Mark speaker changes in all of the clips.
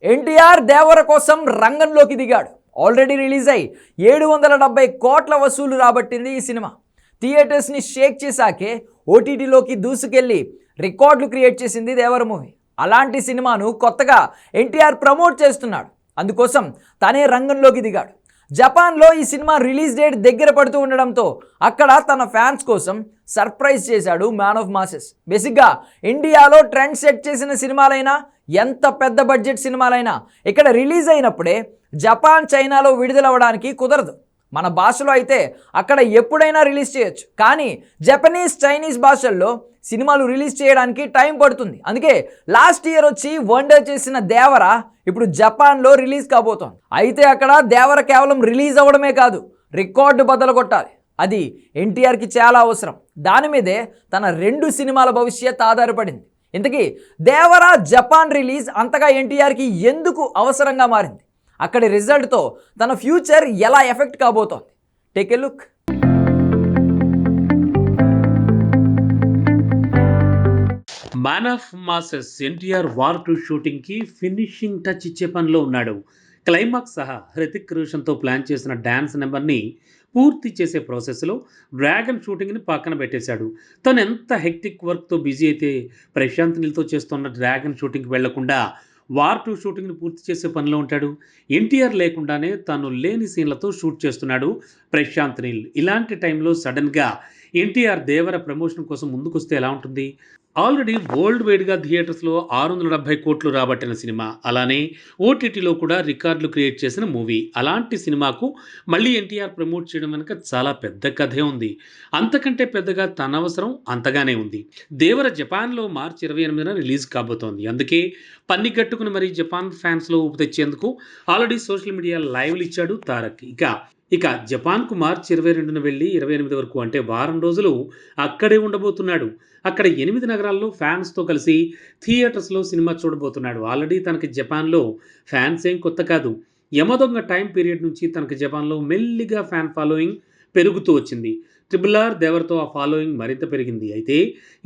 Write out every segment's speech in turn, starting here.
Speaker 1: ఎన్టీఆర్ దేవర కోసం రంగంలోకి దిగాడు. ఆల్రెడీ రిలీజ్ అయ్యి 770 కోట్ల వసూలు రాబట్టింది ఈ సినిమా. థియేటర్స్ని షేక్ చేశాకే ఓటీటీలోకి దూసుకెళ్ళి రికార్డులు క్రియేట్ చేసింది దేవర మూవీ. అలాంటి సినిమాను కొత్తగా ఎన్టీఆర్ ప్రమోట్ చేస్తున్నాడు. అందుకోసం తనే రంగంలోకి దిగాడు. జపాన్లో ఈ సినిమా రిలీజ్ డేట్ దగ్గర పడుతూ ఉండడంతో అక్కడ తన ఫ్యాన్స్ కోసం సర్ప్రైజ్ చేశాడు మ్యాన్ ఆఫ్ మాసెస్. బేసిక్గా ఇండియాలో ట్రెండ్ సెట్ చేసిన సినిమాలైనా, ఎంత పెద్ద బడ్జెట్ సినిమాలైనా ఇక్కడ రిలీజ్ అయినప్పుడే జపాన్, చైనాలో విడుదలవ్వడానికి కుదరదు. మన భాషలో అయితే అక్కడ ఎప్పుడైనా రిలీజ్ చేయొచ్చు, కానీ జపనీస్, చైనీస్ భాషల్లో సినిమాలు రిలీజ్ చేయడానికి టైం పడుతుంది. అందుకే లాస్ట్ ఇయర్ వచ్చి వండర్ చేసిన దేవర ఇప్పుడు జపాన్లో రిలీజ్ కాబోతోంది. అయితే అక్కడ దేవర కేవలం రిలీజ్ అవ్వడమే కాదు, రికార్డు బద్దలు కొట్టాలి. అది ఎన్టీఆర్కి చాలా అవసరం. దాని మీదే తన 2 సినిమాల భవిష్యత్ ఆధారపడింది. ఇంతకీ దేవర జపాన్ రిలీజ్ అంతగా ఎన్టీఆర్కి ఎందుకు అవసరంగా మారింది? అక్కడి రిజల్ట్తో తన ఫ్యూచర్ ఎలా ఎఫెక్ట్ కాబోతోంది? Take a look.
Speaker 2: Man of masses NTR war 2 షూటింగ్కి ఫినిషింగ్ టచ్ ఇచ్చే పనిలో ఉన్నాడు. క్లైమాక్స్ సహా హృతిక్ రోషన్తో ప్లాన్ చేసిన డ్యాన్స్ నెంబర్ని పూర్తి చేసే ప్రాసెస్లో డ్రాగన్ షూటింగ్ని పక్కన పెట్టేశాడు. తను ఎంత హెక్టిక్ వర్క్తో బిజీ అయితే ప్రశాంత్ నీల్తో చేస్తున్న డ్రాగన్ షూటింగ్కి వెళ్లకుండా వార్ 2 షూటింగ్ని పూర్తి చేసే పనిలో ఉంటాడు. ఎన్టీఆర్ లేకుండానే తను లేని సీన్లతో షూట్ చేస్తున్నాడు ప్రశాంత్ నీల్. ఇలాంటి టైంలో సడన్గా ఎన్టీఆర్ దేవర ప్రమోషన్ కోసం ముందుకొస్తే ఎలా ఉంటుంది? ఆల్రెడీ వరల్డ్ వైడ్గా థియేటర్స్లో 670 కోట్లు రాబట్టిన సినిమా, అలానే ఓటీటీలో కూడా రికార్డులు క్రియేట్ చేసిన మూవీ. అలాంటి సినిమాకు మళ్ళీ ఎన్టీఆర్ ప్రమోట్ చేయడం వెనుక చాలా పెద్ద కథే ఉంది. అంతకంటే పెద్దగా తన అవసరం అంతగానే ఉంది. దేవర జపాన్లో మార్చి 28న రిలీజ్ కాబోతోంది. అందుకే పన్ని కట్టుకుని మరీ జపాన్ ఫ్యాన్స్లో ఊపు తెచ్చేందుకు ఆల్రెడీ సోషల్ మీడియా లైవ్లు ఇచ్చాడు తారక్. ఇక జపాన్కు మార్చి 22న వెళ్ళి 28 వరకు, అంటే వారం రోజులు అక్కడే ఉండబోతున్నాడు. అక్కడ 8 నగరాల్లో ఫ్యాన్స్తో కలిసి థియేటర్స్లో సినిమా చూడబోతున్నాడు. ఆల్రెడీ తనకి జపాన్లో ఫ్యాన్స్ ఏం కొత్త కాదు. యమదొంగ టైం పీరియడ్ నుంచి తనకి జపాన్లో మెల్లిగా ఫ్యాన్ ఫాలోయింగ్ పెరుగుతూ వచ్చింది. RRR దేవర్తో ఆ ఫాలోయింగ్ మరింత పెరిగింది. అయితే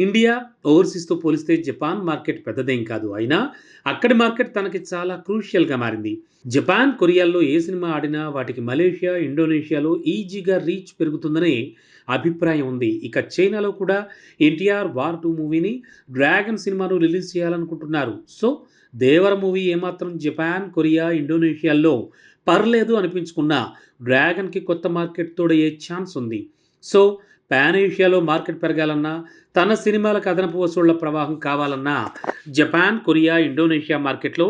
Speaker 2: ఇండియా, ఓవర్సీస్తో పోలిస్తే జపాన్ మార్కెట్ పెద్దదేం కాదు. అయినా అక్కడి మార్కెట్ తనకి చాలా క్రూషియల్గా మారింది. జపాన్, కొరియాల్లో ఏ సినిమా ఆడినా వాటికి మలేషియా, ఇండోనేషియాలో ఈజీగా రీచ్ పెరుగుతుందనే అభిప్రాయం ఉంది. ఇక చైనాలో కూడా ఎన్టీఆర్ వార్ 2 మూవీని, డ్రాగన్ సినిమాను రిలీజ్ చేయాలనుకుంటున్నారు. సో దేవర మూవీ ఏమాత్రం జపాన్, కొరియా, ఇండోనేషియాల్లో పర్లేదు అనిపించుకున్నా డ్రాగన్కి కొత్త మార్కెట్ తోడయ్యే ఛాన్స్ ఉంది. సో పాన్ ఏషియాలో మార్కెట్ పెరగాలన్నా, తన సినిమాలకు అదనపు వసూళ్ల ప్రవాహం కావాలన్నా జపాన్, కొరియా, ఇండోనేషియా మార్కెట్లో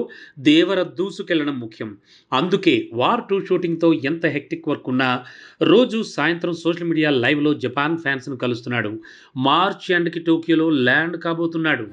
Speaker 2: దేవర దూసుకెళ్లడం ముఖ్యం. అందుకే వార్ 2 షూటింగ్తో ఎంత హెక్టిక్ వర్క్ ఉన్నా రోజు సాయంత్రం సోషల్ మీడియా లైవ్లో జపాన్ ఫ్యాన్స్ను కలుస్తున్నాడు. మార్చ్ ఎండ్కి టోక్యోలో ల్యాండ్ కాబోతున్నాడు.